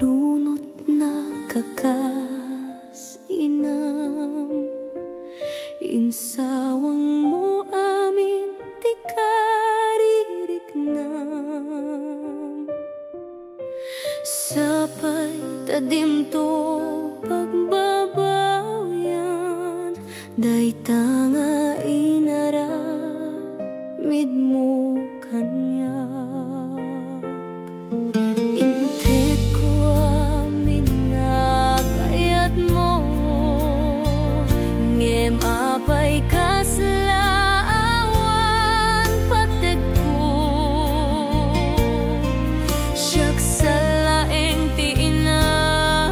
lunot na kakasinam, insawang mo amin di kaririknam. Sapay tadim to pagbabawyan, day tanga inaramid mo kanya. Intet ko amin na kayat mo, ngem apay kaslaawan pateg ko. Siyak sa laeng ti inakastoy,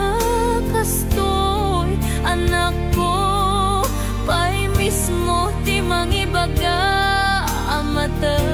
anak ko pay mismo ti mangibaga amatay.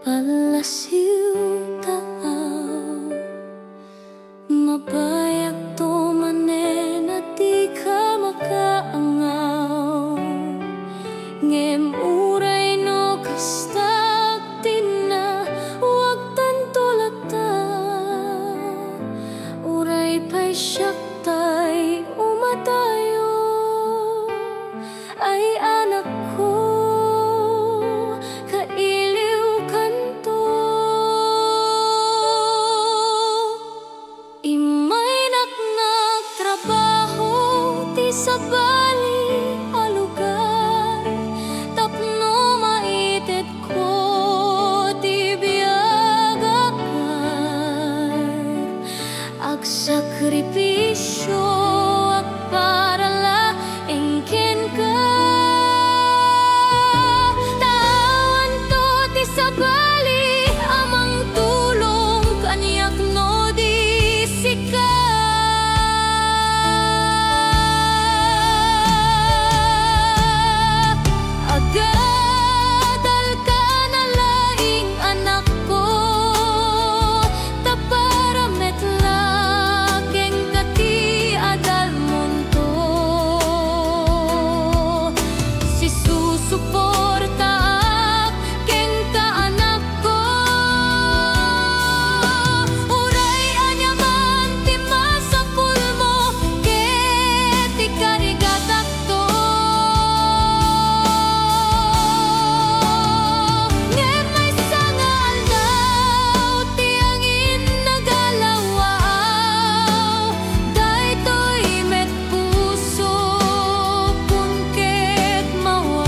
Palasiw taaw, mabayak to manen at di ka makaangaw. Ngem uray no kastak tina, wag tantulata. Uray pa'y siyak tay umatayo, ay anak ko, kailiw kanto. Imay naknak trabaho ti sabali a lugar, tapno maited ko ti biagakar. Ag sakripisyo ag para laeng ken ka. Tawan to ti sabali amang tulong kaniyak no di sika. Agadal ka na laing anak ko, taparamet lakeng kati adal munto. Si susuporta keng ka anak ko, uray anyaman ti masapul mo, ket ti karigatak to. Ngem may sangal daw ti angin nagalawaw, daytoy met puso kun ket mawaw.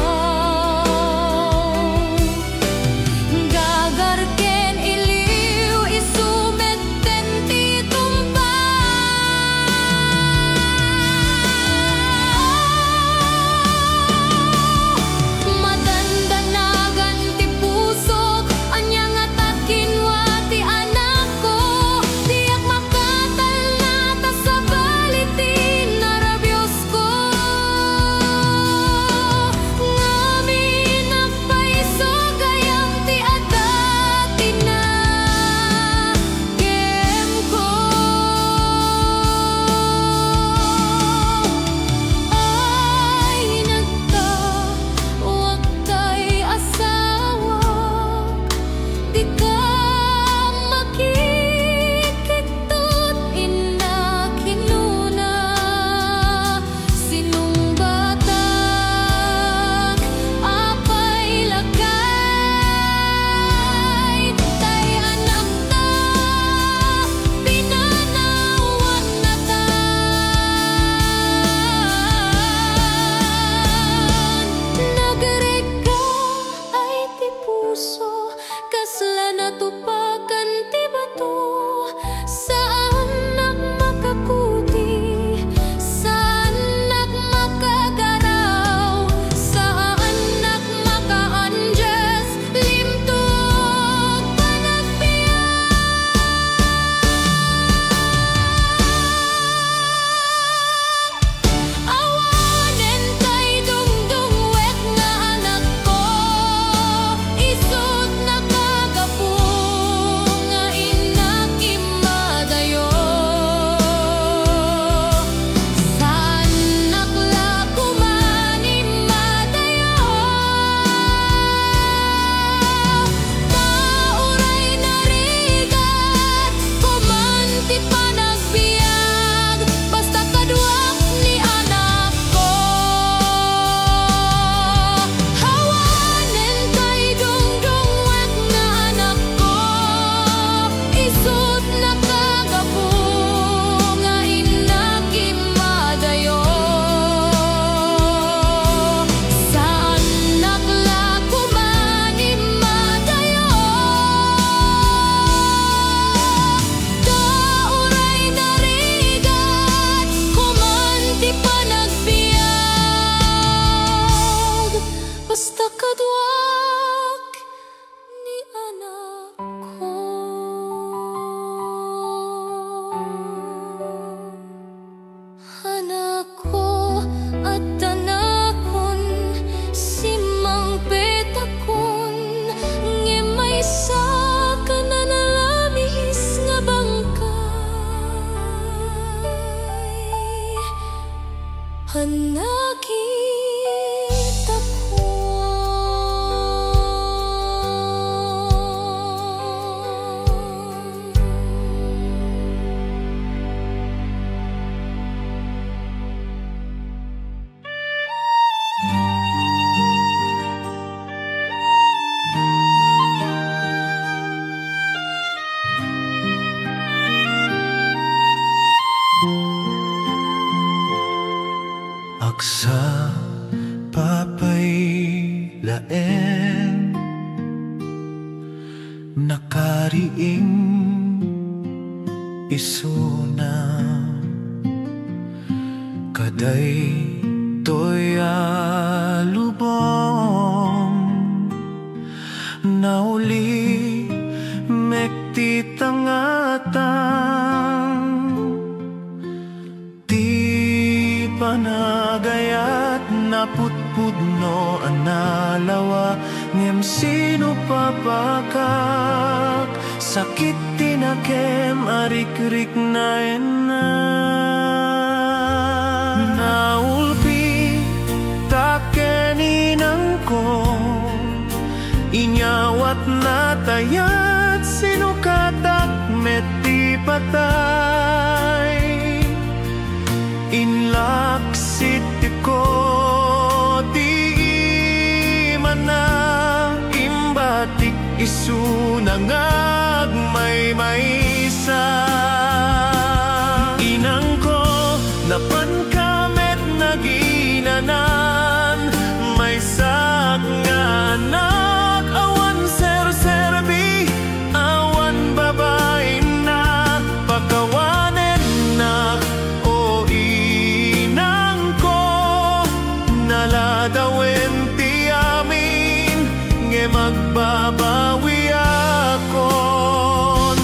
Gagar ken iliw isumet ten ti tumbao. Madandanagan ti pusok anyang atakin wa ti anak ko, diyak makatal na ta sa baliti narabyos ko. Ngamin napaiso gayam ti adati na kem ko. Ay nagta, wag kay asawa, di ka makikitut inakinuna. Sinumbatak apay lagay, tay anak ta pinanawan na nagreka ay ti puso, kasla natupakan ti bato. Saan nagmakakuti, saan nagmakagaraw, saan nagmakaanjes, limtog panagbiyak. Awanen kay dungdungwek nga anak ko, isut nakagapong nga Sa papaylaen nakariing isuna kaday toya lubong nauli mekti tangatang di panagayat naputpudno analawa ngem sino papakak sakit tinakem arik-rik na ena naulpi takeninang ko inyawat na tayat sinukatak meti patay inlaksit ko di mana imbatik isu nangag may maisa inang ko napan kamet naginanan may sak nga anak awan ser-serbi awan babae na pagkawanen na o inang ko naladawen ti amin nge magbabawi akon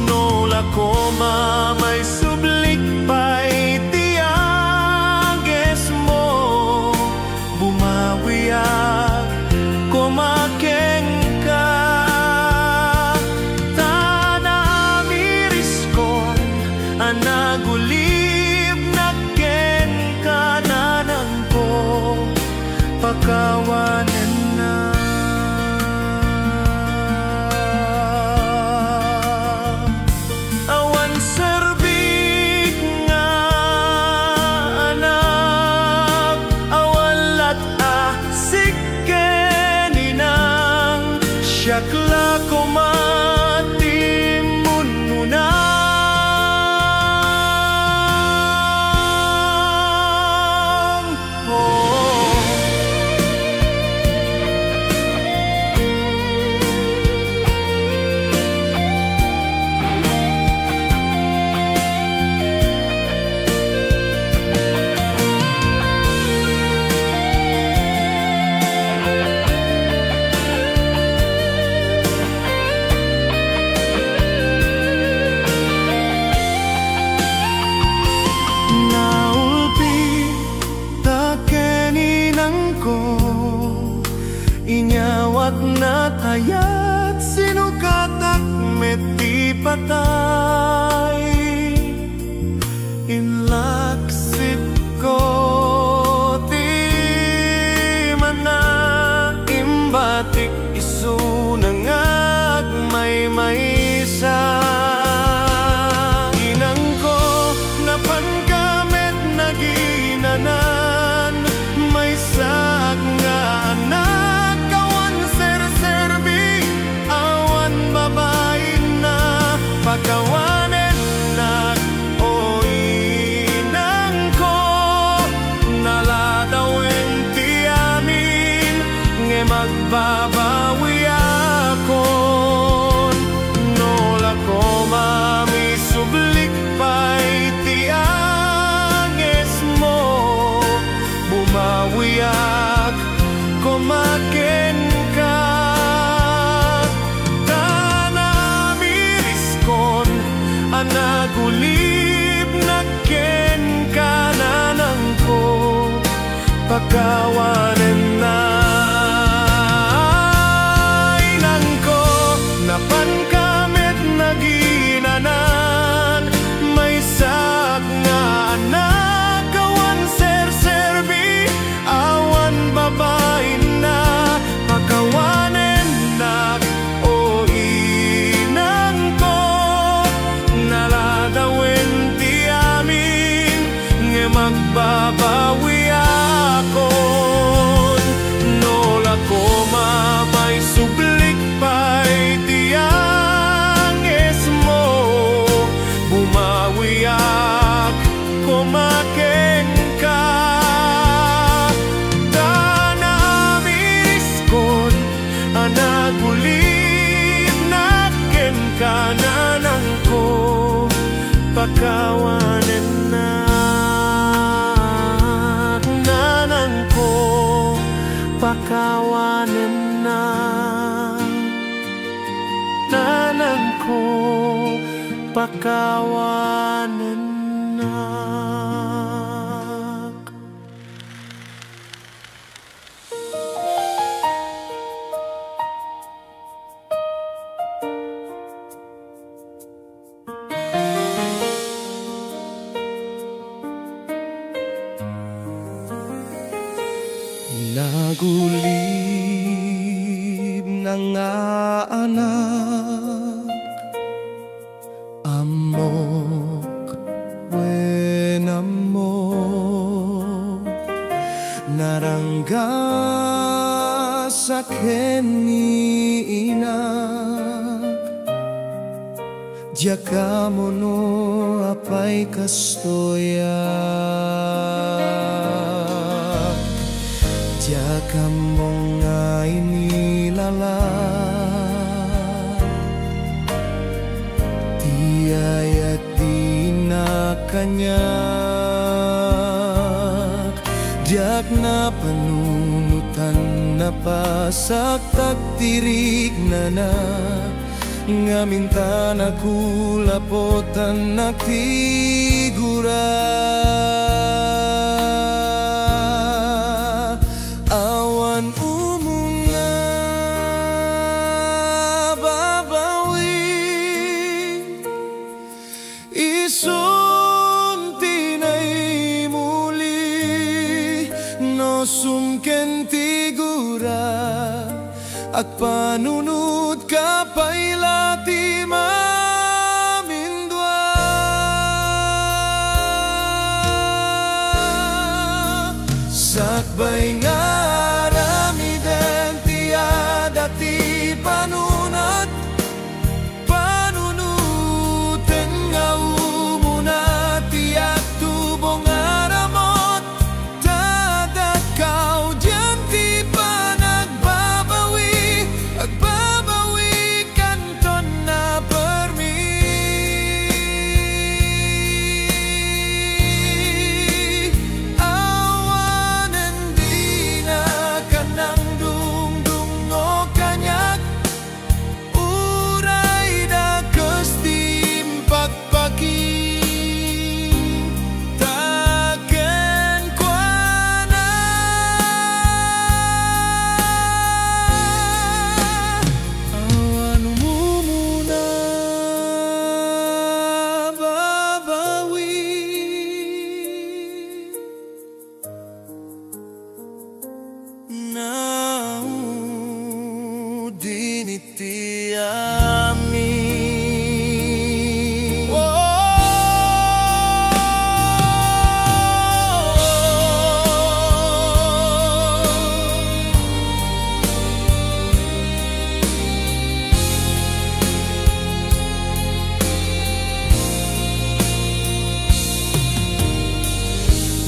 nola ko may sublik pa'y tiages mo bumawi kumakeng ka tanamiris ko anagulib naken kananan ko pagkawanen na awan serbik nga anak awalat sikkeninang syakla ko matimununang naulpi takeninang ko inyawat na tayat sinukatak meti patay inlaksip ko ti mana imbatik isu nangag may maisa inang ko napan kamet naginanan may sak nga anak awan ser-serbi awan babae na pagkawanen na o inang ko naladawen ti amin nge magbabawi akon nola ko mami sublik pa'y tianges mo bumawiak kumaken ka tanamiris kon anagulib naken kananang ko pagkawanen na inang ko napan kamet naginanan may sak nga anak awan ser-serbi awan babae na pagkawanen na o inang ko naladawen ti amin nge magbabawi akon pakawanen na nanang ko pakawanen na nanang ko pakawanen na. Nagulib na nga anak amok wenamo narangga sa keniinak diaka mo no apay kastoya diaka mo nga inilala tiyay at di na kanyak diak na panunutan na pasaktak tirik na ngamintan aku lapotan nagtigura awan umuna babawi isun tinay muli no sumken tigura at panunod ka pailati mamindwa sakbay nga ramiden tiada ti panunat panunuten nga umuna tiyak tubong aramot dadat kau diyan ti panagbabawi agbabawi kanton na permi awanen di na kanang dungdung o kanyak uray da kastim pagpaki taken kwa na awan umuna babawi now diniti amin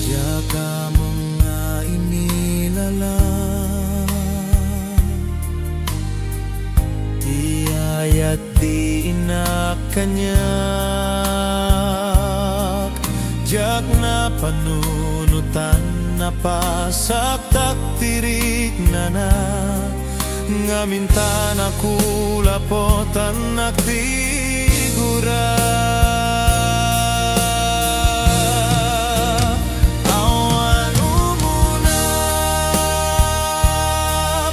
diaka mga inilala tiyayat di na kanyak diak na panunutan na pasaktak tirik na ngamintan aku lapotan nagtigura awan umuna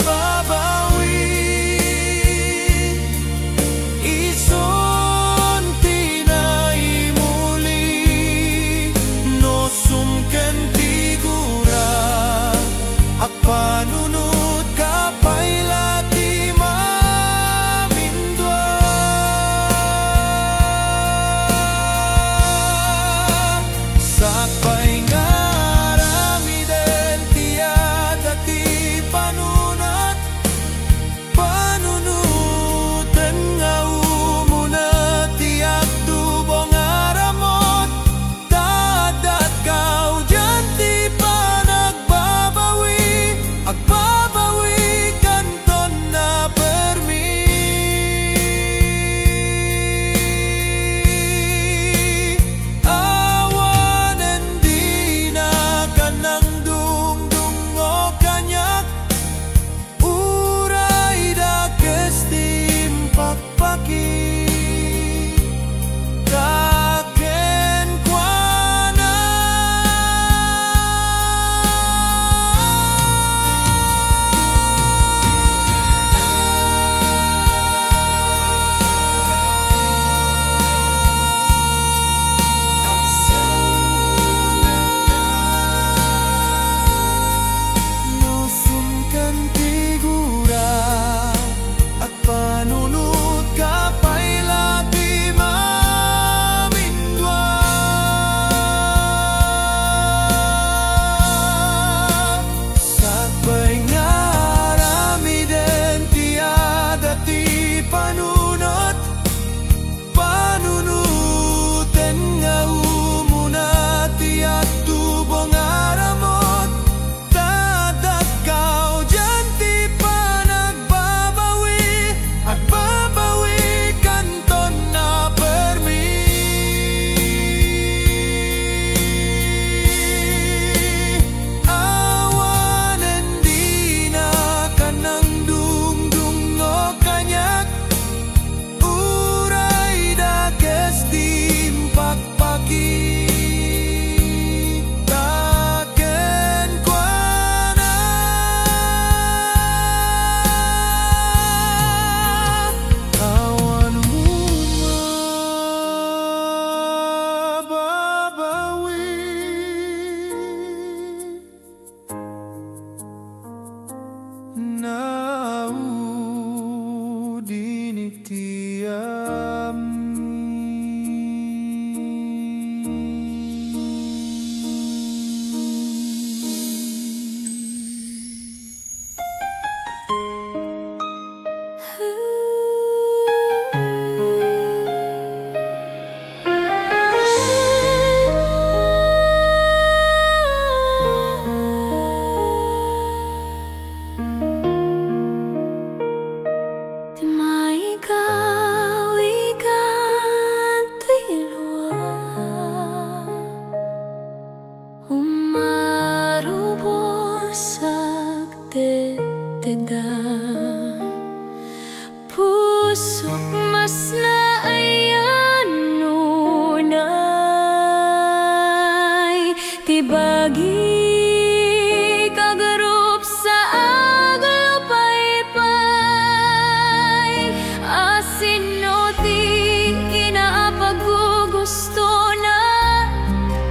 babawi ison tinay muli no sumken tigura ak panunod ka pailati mamindwa Pusok mas naayan nunay tibagi kagarup sa aglupay-pay asino ti inaapagugusto na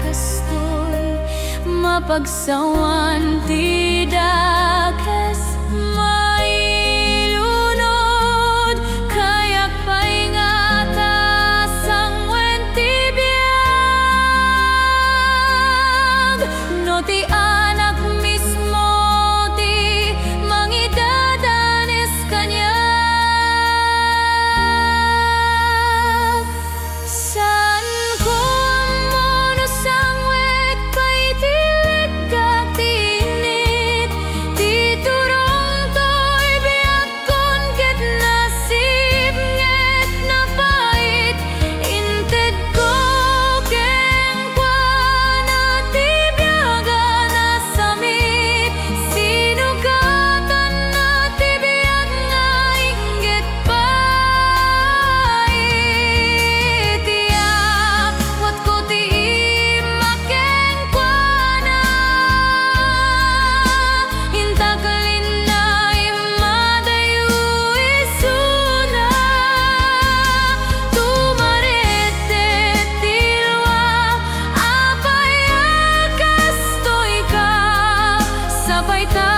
kastoy mapagsawan ti dakes mailunod kayak paingata sangwen ti biag no ti anak mismo ti mangidadanes kanya san ko mo no sangwek pay tilig katinit ti turong to'y biag kon ket nasib nget na pait inted ko keng na ti biaga na samit sinugatan na ti biag nga inggit pait tiyak wat ko ti makeng na intaglin na imadayo isuna tumarete tilwa apay kastoy ka sabay ta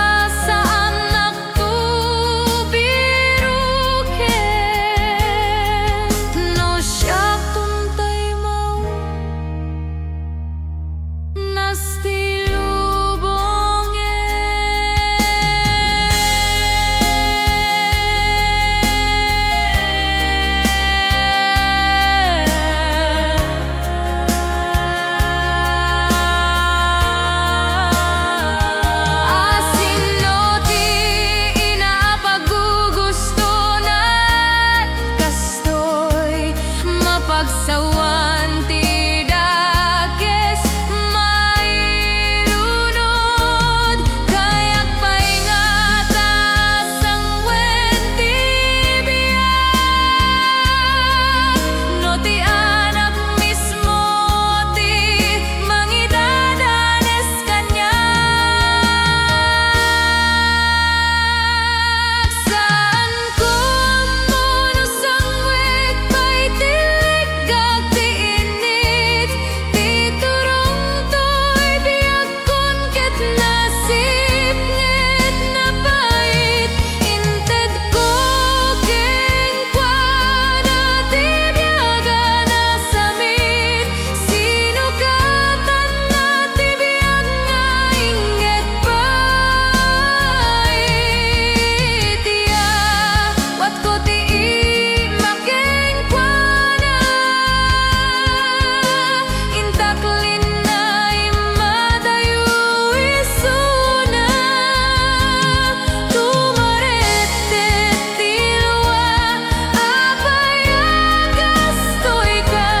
sa anak tubiruken no siyak tuntay mau nasti asino ti inaapagugusto na kastoy mapagsawan ti dakes mailunod kayak paingata sangwen ti biag no ti anak mismo ti mangidadanes kanya saan ko mo no sangwek pay tilig kagtiinit ti turong to'y biag kon ket nasib nget na pait inted ko keng na ti biaga na samit sinugatan na ti biag nga inggit pait tiyak wat ko ti makeng na intaklin na imadayo isuna tumarete tilwa apay kastoy ka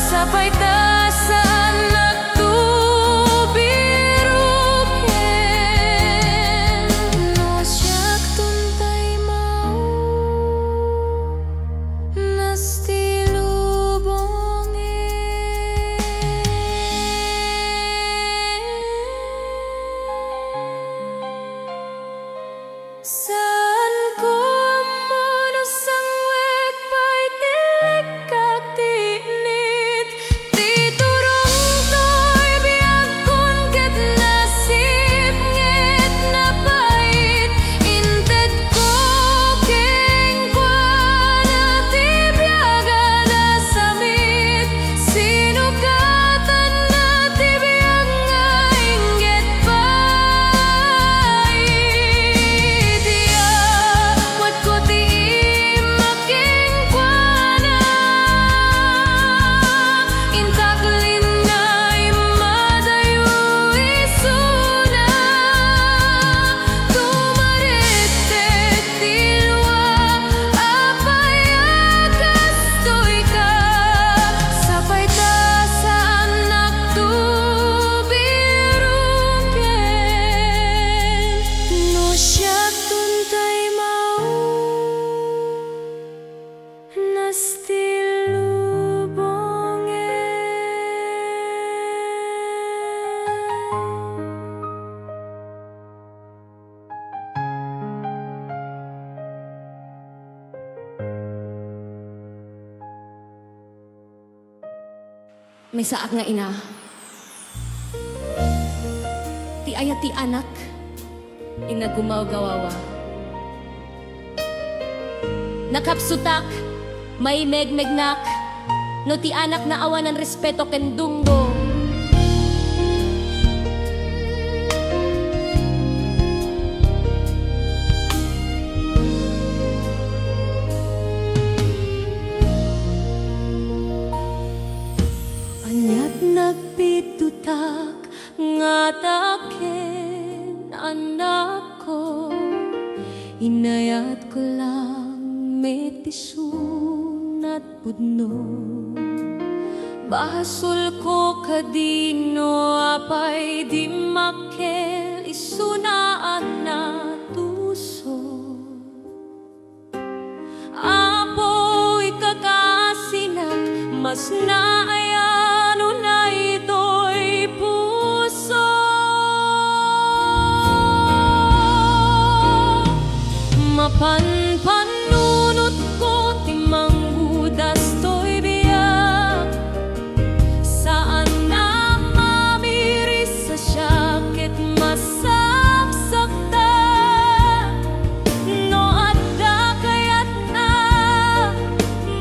sabay ta sa anak tubiruken no siyak tuntay mau nasti saan ko mo no sangwek pay tilig kagtiinit ti turong to'y biag kon ket nasib nget na pait inted ko keng May saak nga ina. Ti ayat ti anak. Ina gumaw-gawawa. Nakapsutak. May megmegnak. No ti anak na awan ng respeto ken dumbo. Nagpitutak nga taken anak ko, inayat ko lang metisun at pudno. Basol ko kadino apay di makel isunaan na tuso. Apoy kakasinak mas naayan panpanunot ko timanggudas to'y biyak. Saan na mamiris sa syakit masapsakta. No adda kayat na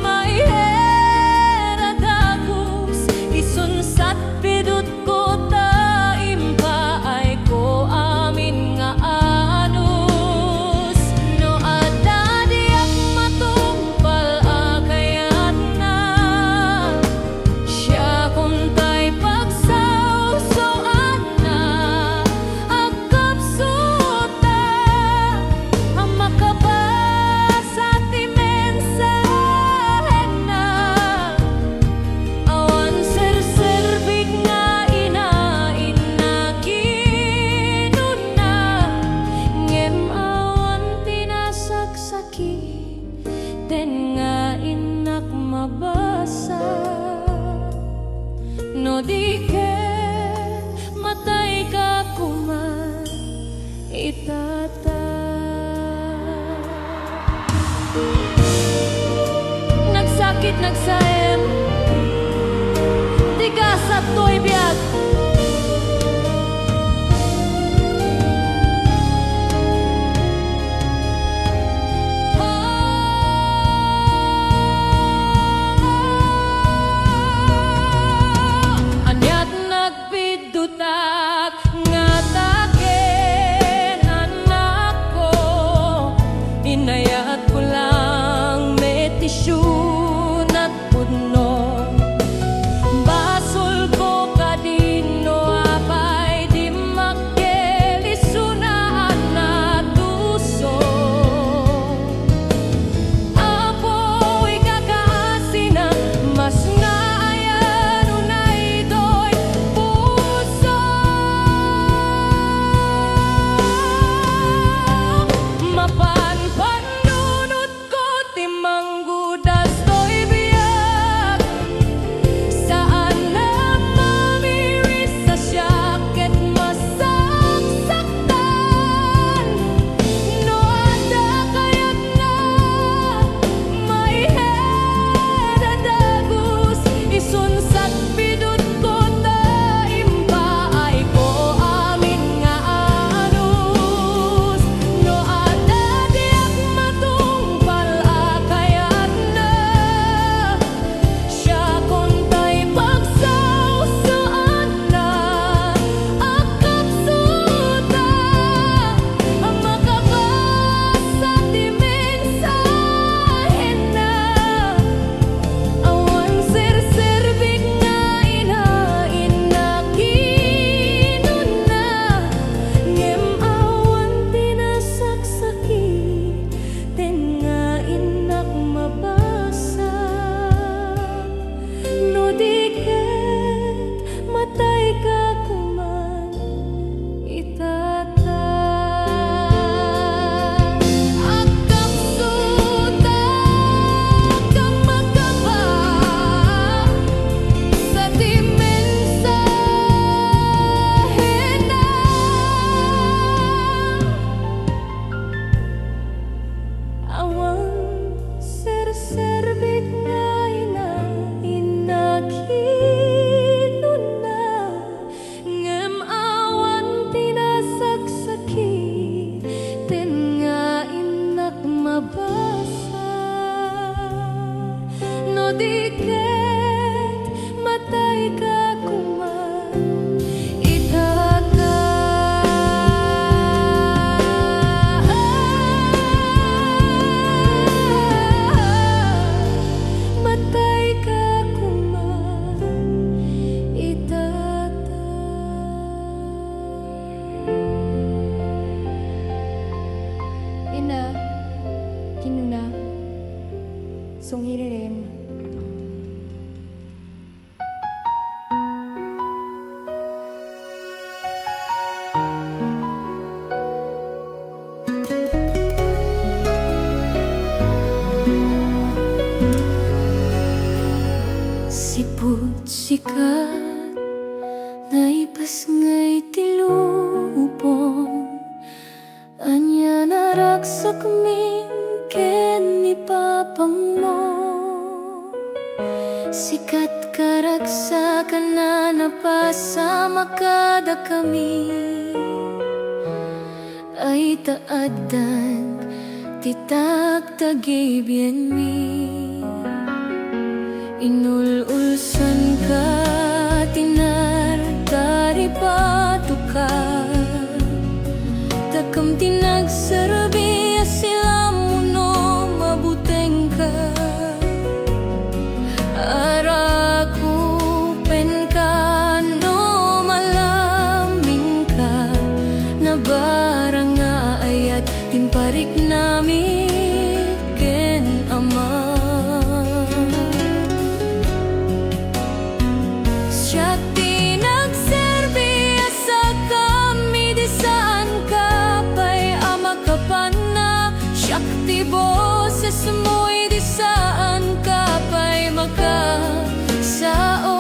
maiheradagos isunsat pidut ko taim pa ay ko amin nga no di ke matay ka kuman itata. Nagsakit nagsaem di kasat to'y biyag. Does di ket matay ka kuman itaka. Matay ka kuman itata. Ina, kinuna, songhiririm. Siput sikat naipas ngay tilupon anya naraksak min ken ipapang mo. Sikat karaksakan na napasama kada kami ay taadan titak tagibyen mi. Inululsan ka tinartari patuka takam tinagsarbi sila muno mabuteng ka. Araku pen ka no malaming ka na barang nga ayat timparik namin ken ama. Siya tinagserbi sa kami di saan ka pa'y ama ka pa na. Siya ti boses mo'y di saan ka pa'y makasao.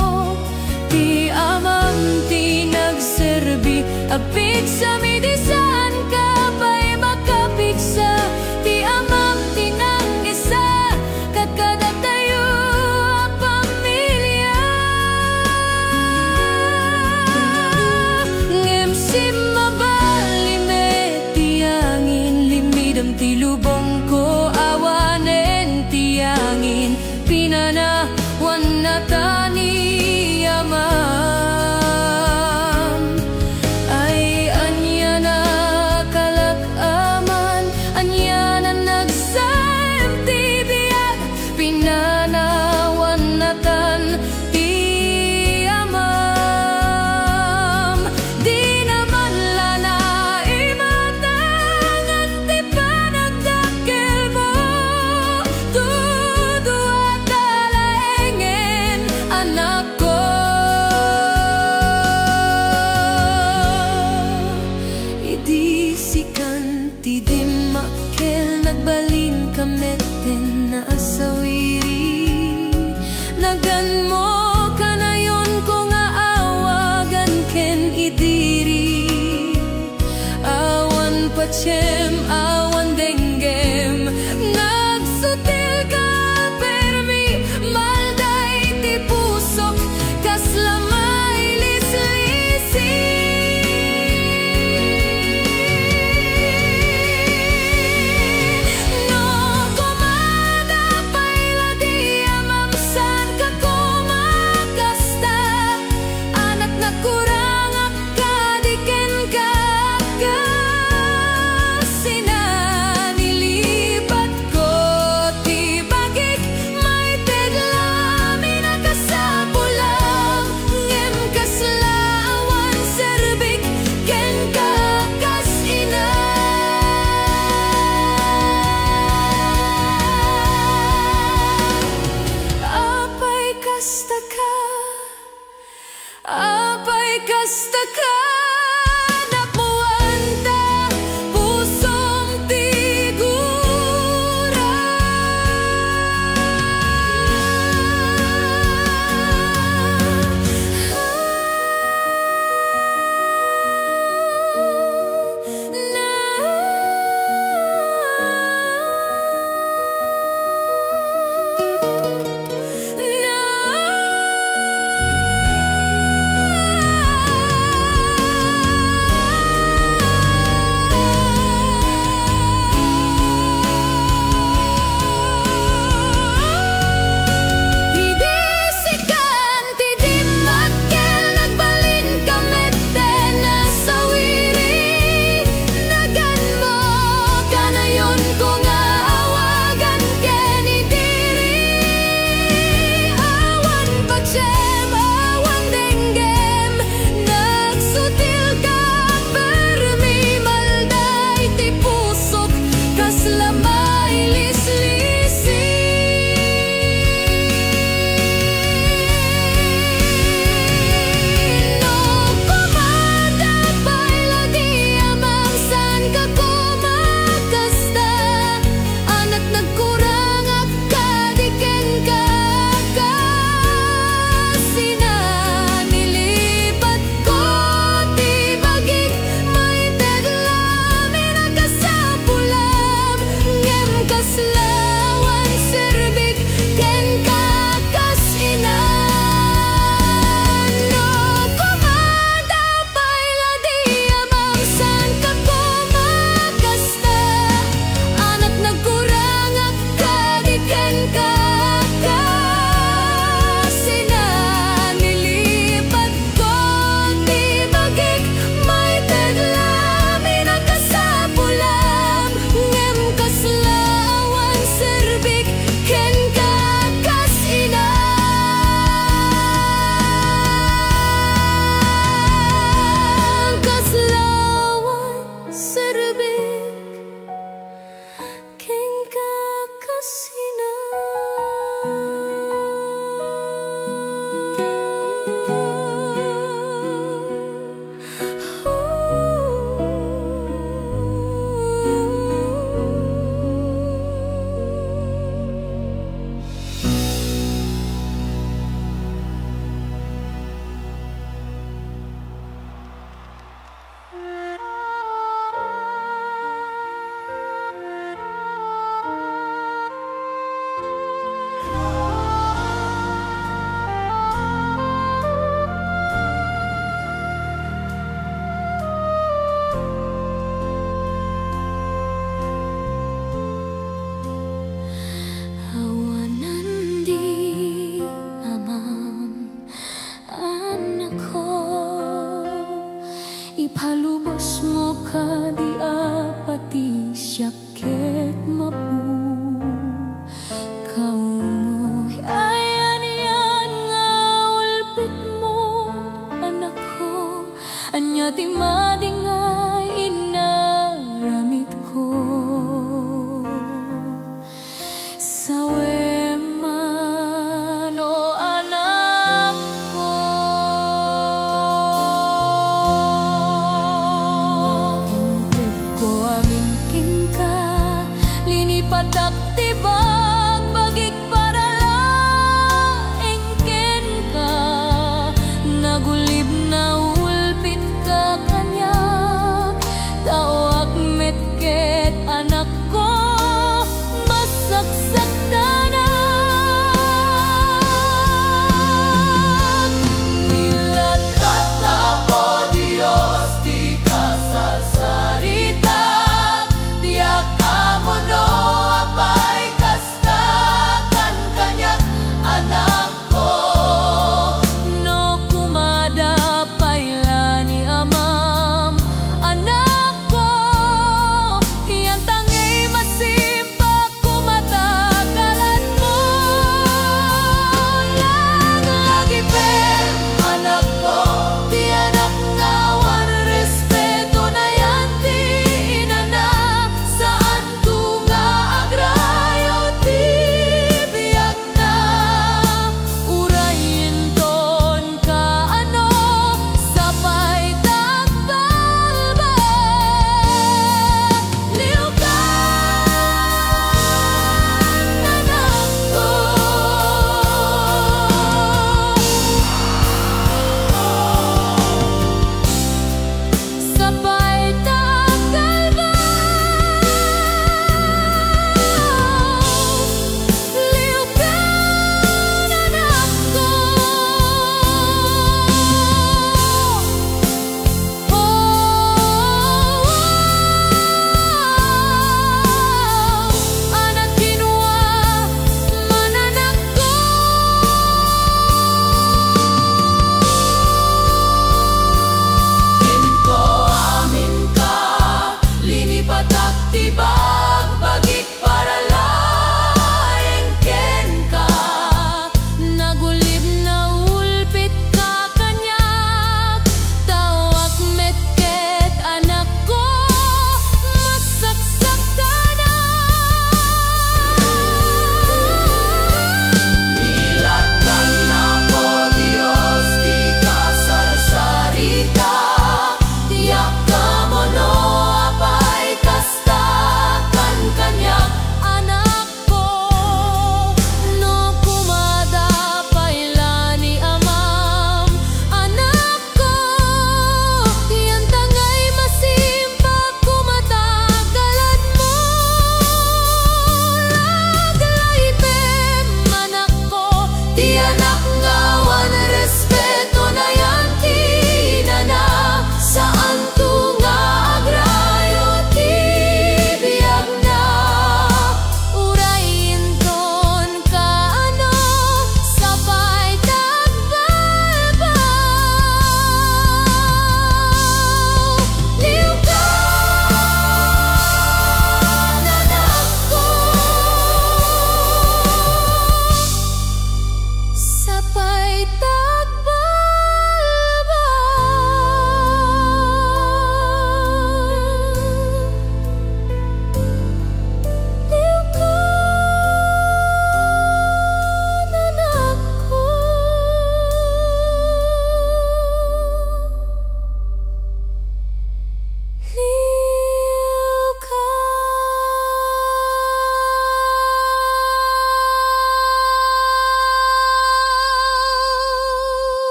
Ti amam tinagserbi apik sa mi di saan ka pa'y makapiksa. Ti amam tinang isa kakada tayo a pamilya. Ngem si mabali me tiangin limidam ti lubong ko awanen tiangin pinanawan na tani amam. Ay anya na kalakaman anya na nagsayam ti biyag pinanawan na tan ti amam. Di naman lana imatangan ti panagdakkel mo. Dudua talaengen anak ko. Idi sikan ti di makkel nagbalin kameten na asawiri. Nagan mo kanayon ko nga awagan ken idiri. Awan pachem awan denggem nagsutil ka permi malday ti pusok kaslamay lislisi. No kumada payla di amamsan ka kumakasta. Anak na kurang akadiken ka kasina. Nilipat ko ti bagik may teglamin na kasapulang. Ngem kaslaawan serbik ken kakasina. Apay kasta ka, apay kasta ka, napuwanta pusong tigura. Na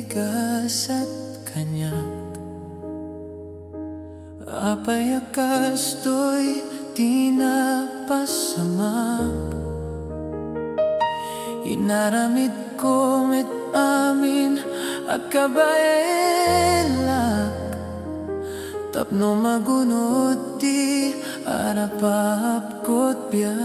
bigas at kanyak. Apay akas to'y tinapasamak. Inaramid ko met amin agkabaelak. Tapno magunod ti arapap ko't biyak.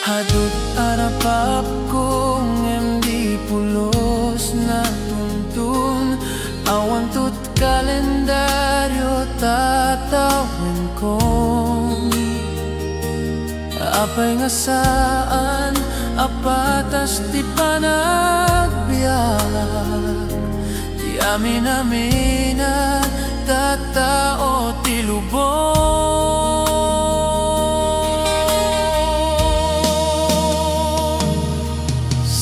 Hadot arapap kong emdi pulos na tuntun. Awan tut kalendaryo tatawin kong. Apay nga saan apatas ti panagbiyak. Ti amin-amin at tatao ti lubong.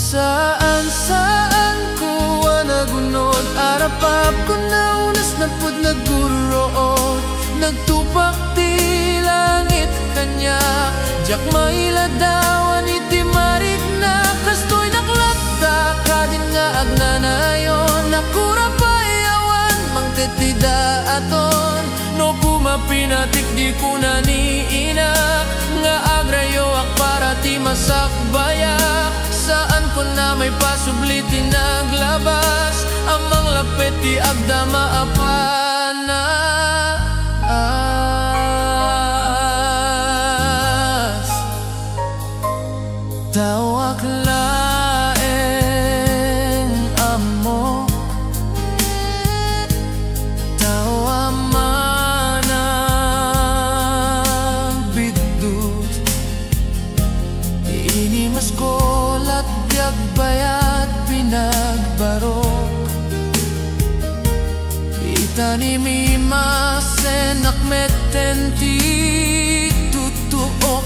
Saan ko nagunod arapap ko na unas na pud naggurood. Nagtupak ti langit kanya. Jak mailadawan iti marik na kastoy naklata. Kadin nga agnanayon nakura payawan mangtetida aton. No pumapinatik di kuna ni inak. Nga agrayo ak para ti masakbayak. Saan ko na may pasubli ti naglabas. Amang lapet ti agdama apana. Tawak laeng amo. Tawa manang bidut. Inimas kolat yagbayat pinagbarok. Itanimimasen akmeten ti tutuok.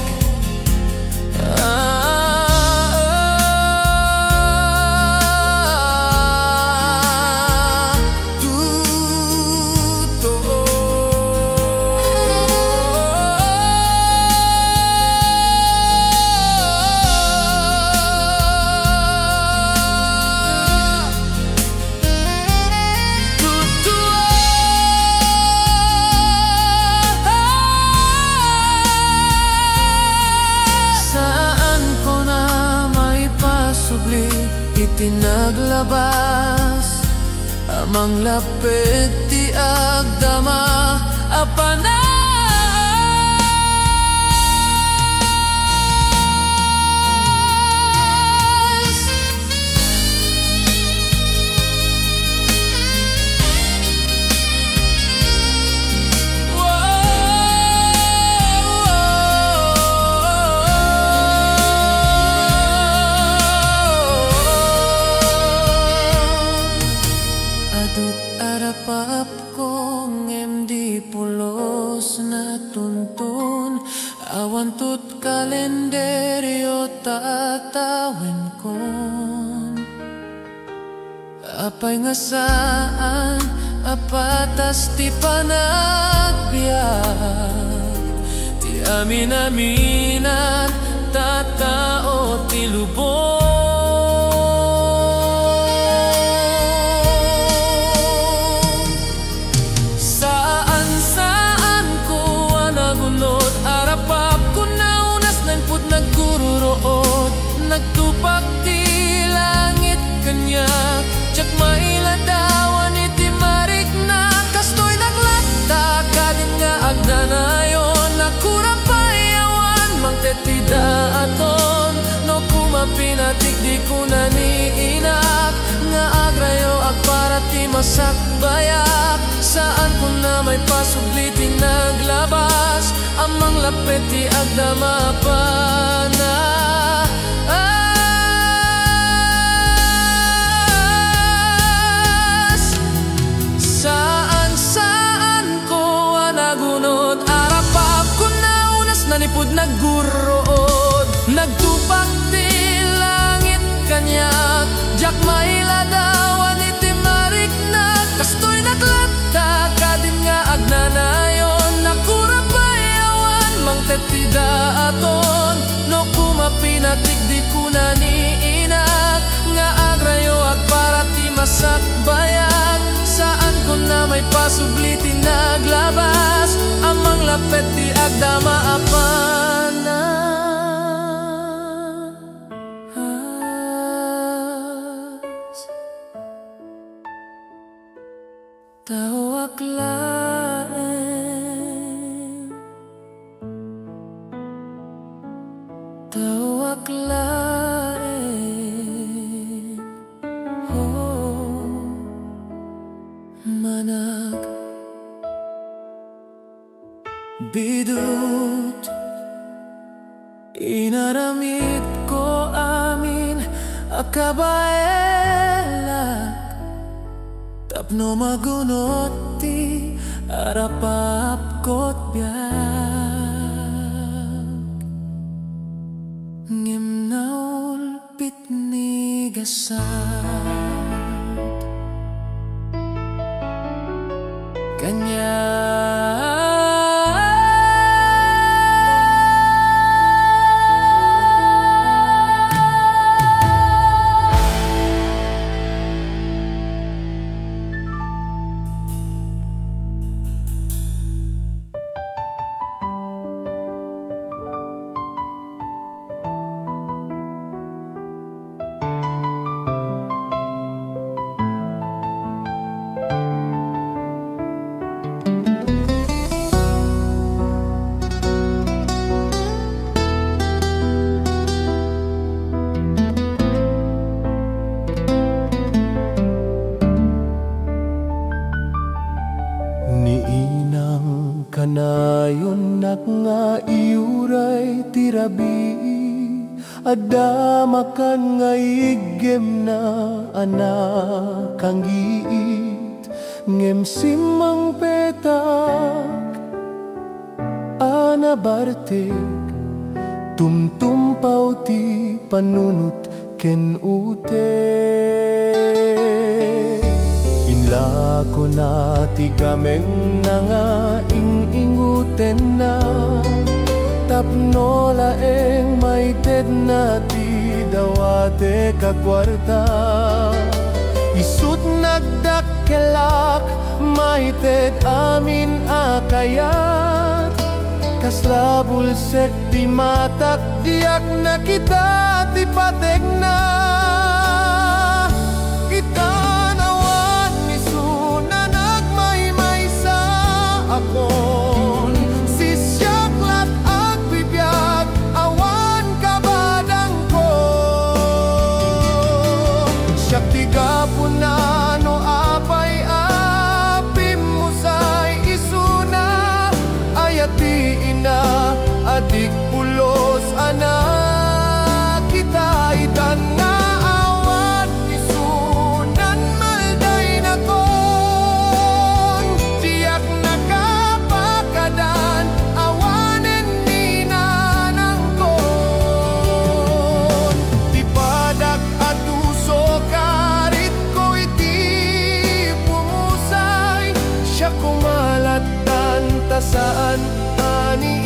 Itinaglabas amang lapit ti agdama apana. Arapap kong emdi pulos na tuntun. Awan tut kalenderyo tatawin kon. Apay nga saan apatas ti panagbiyak. Ti amin-aminan tatao ti lubong. Nagtupak ti langit kanya. Jak mailadawan iti marik na kastoy naglata. Kadin nga agnanayon nakura payawan mangtetida aton. No kumapinatik di kuna ni inak. Nga agrayo ag para ti masakbayak. Saan ko na may pasubli ti naglabas. Amang lapet ti agdama pa na. Saan ko nagunod arapap ko na unas nanipod naggurood. Nagtupak ti langit kanya. Jak mailadawan iti marik na kastoy naglata. Kadin nga agnanayon nakura payawan mangtetida aton. No kumapinatik di kuna ni inak. Nga bayag, saan ko na may pasubli tinaglabas, amang lapet di agdama apan na. Tao aklain, tao aklain, oh, manag bidut, inaramid ko amin akabaela, tapno magunot ti arapap kot biag, ngem naul pitni gasat kanya. Kanayon nak nga iuray tirabi, ada makan nga igem na anak kang giit, ngem simang petak ana bartek, tumtumpaw ti panunot ken ute. Inlako na ti gameng na nga inginguten na, tapno laeng maited na ti dawate kakwarta. Isut nagdakkelak maited amin akayat, kaslabulsek ti matak diak na kita ti patek na. Kita akon sisyaklat agbibyag awan kabadang ko, siyak tiga punano apay apim musay isuna, ayati ina adik pulos anak kita itan nga awan isunan malday na ko. Saan aniinang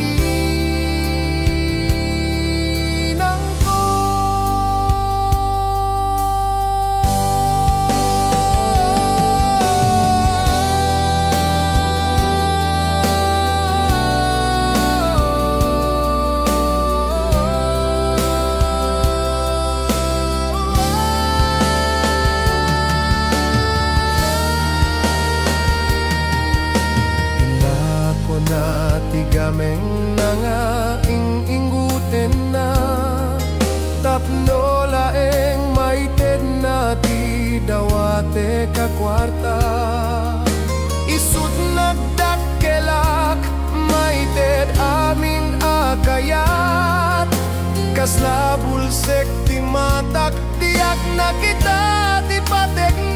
ko, tigameng na nga inginguten na, tapno laeng maited na ti dawate kakwarta. Isut nagdakkelak maited aming akayat, kaslabulsek ti matak diak na kita ti patek